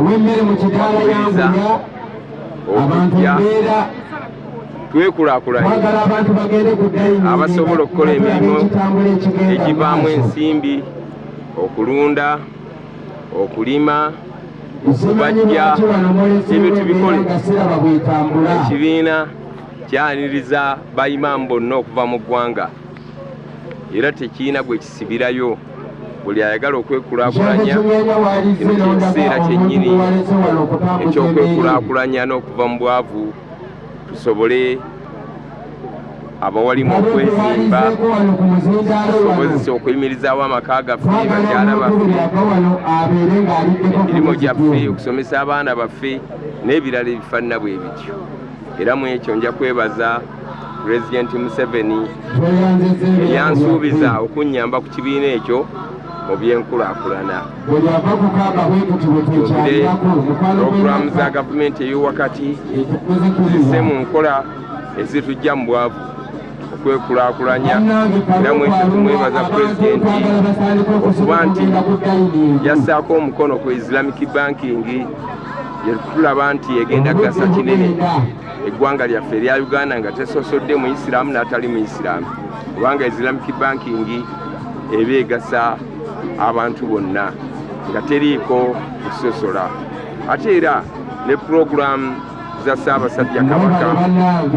okuyiriza okujja twekulakulanye abasobola okukola emirimu egivaamu ensimbi, okulunda, okulima, okubajja, ebyo tubikole. Ekibiina kyaniriza bayimaamu bonna okuva mu ggwanga era tekiina gwe kisibirayo. Buli ayagala okwekulaakulanya kino ky'ekiseera kyennyini eky'okwekulaakulanya n'okuva mu bwavu, tusobole abawalimu okwezimba, tusobozese okuyimirizaawo amaka gaffe, bakyala baffe, emirimu gyaffe, okusomesa abaana baffe n'ebirala ebifaanana bwe bityo. Era mu ekyo nja kwebaza Pulezidenti Museveni eyansuubiza okunnyamba ku kibiina ekyo mu byenkulaakulana. Tujjumbire puroguramu za gavumenti ey'owakati zisse mu nkola ezitujja mu bwavu okwekulaakulanya. Era mu ekyo tumwebaza Pulezidenti okuba nti yassaako omukono ku Islamic banking, tulaba nti egenda kugasa kinene eggwanga lyaffe erya Uganda nga tesosodde Muisiraamu n'atali Muisiraamu, kubanga Islamic banking eba egasa abantu bonna nga teriiko kusosola. Ate era ne puroguramu za Ssaabasajja Kabaka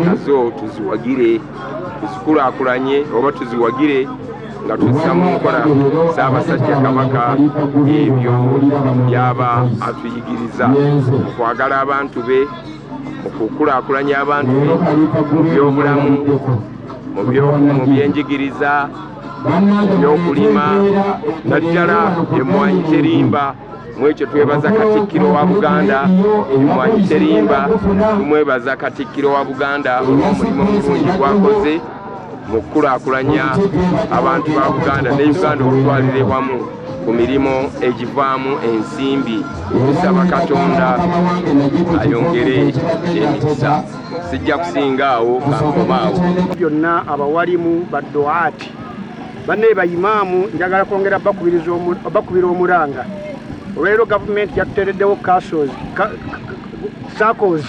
nazo tuziwagire, tuzikulaakulanye oba tuziwagire nga tuzisa mu nkola Ssaabasajja Kabaka ebyo byaba atuyigiriza mu kwagala abantu be, mu kukulaakulanya abantu be mu byobulamu, mu byenjigiriza, ebyokulima, naddala emmwanyi terimba. Mu ekyo twebaza Katikkiro wa Buganda, emmwanyi terimba tumwebaza Katikkiro wa Buganda olw'omulimu omulungi gwakoze mu kukulaakulanya abantu ba Buganda ne Uganda okutwalira wamu ku mirimu egivaamu ensimbi. Tusaba Katonda ayongere emikisa, sijja kusingaawo kankomaawo. Byonna abawalimu badduwaati banne bayimaamu njagala kwongera bakubira omulanga. Olwaleero gavumenti yatuteereddewo SACCOs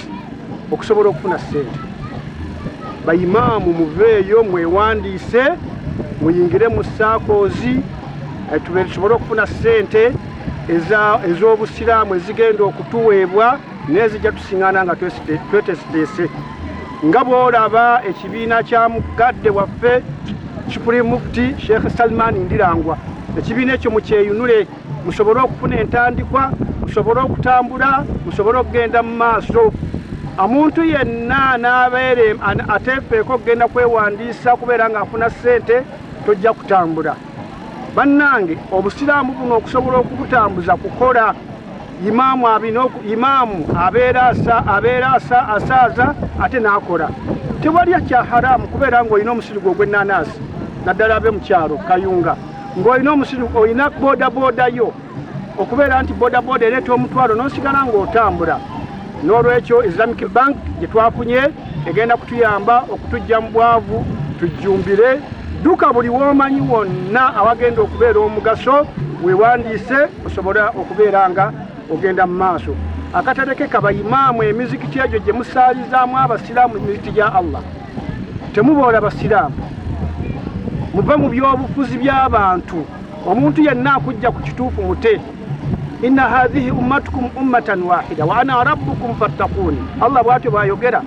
okusobola okufuna ssente. Bayimaamu muveeyo mwewandiise muyingire mu SACCOs tusobole okufuna ssente ez'obusiraamu ezigenda okutuweebwa n'ezijja tusiŋŋaana nga tweteeseteese. Nga bw'olaba ekibiina kya mukadde waffe Supreme Mufti Ndirangwa, ekibiina ekyo mukyeyunule musobole okufuna entandikwa, musobole okutambula, musobole okugenda mu maaso. Omuntu yenna n'abeere ateefeeko okugenda kwewandiisa kubeera ng'afuna ssente, tojja kutambula. Bannange, obusiraamu buno okusobola okubutambuza kukola. Imaamu abeera asaaza ate n'akola. Tewalya kya haramu kubeera ng'olina omusirigo ogw'ennaanaasi, naddala abe mu kyalo Kayunga, ng'olina omusirigo, olina boodabooda yo, okubeera nti boodabooda ereeta omutwalo n'osigala ng'otambula. N'olwekyo Islamic Bank gye twafunye egenda kutuyamba okutujja mu bwavu, tujjumbire. Duka buli w'omanyi wonna awagenda okubeera omugaso, weewandiise osobola okubeera nga ogenda mu maaso. Akatereke kabayimaamu emizikiti egyo gye musaalizaamu abasiraamu, emizikiti gya Allah. Temuboola basiraamu, muve mu byobufuzi by'abantu. Omuntu yenna akujja ku kituufu mute. Inna hadhihi ummatukum ummatan wahida wa ana rabbukum fattaquni. Allah bw'atyo bw'ayogera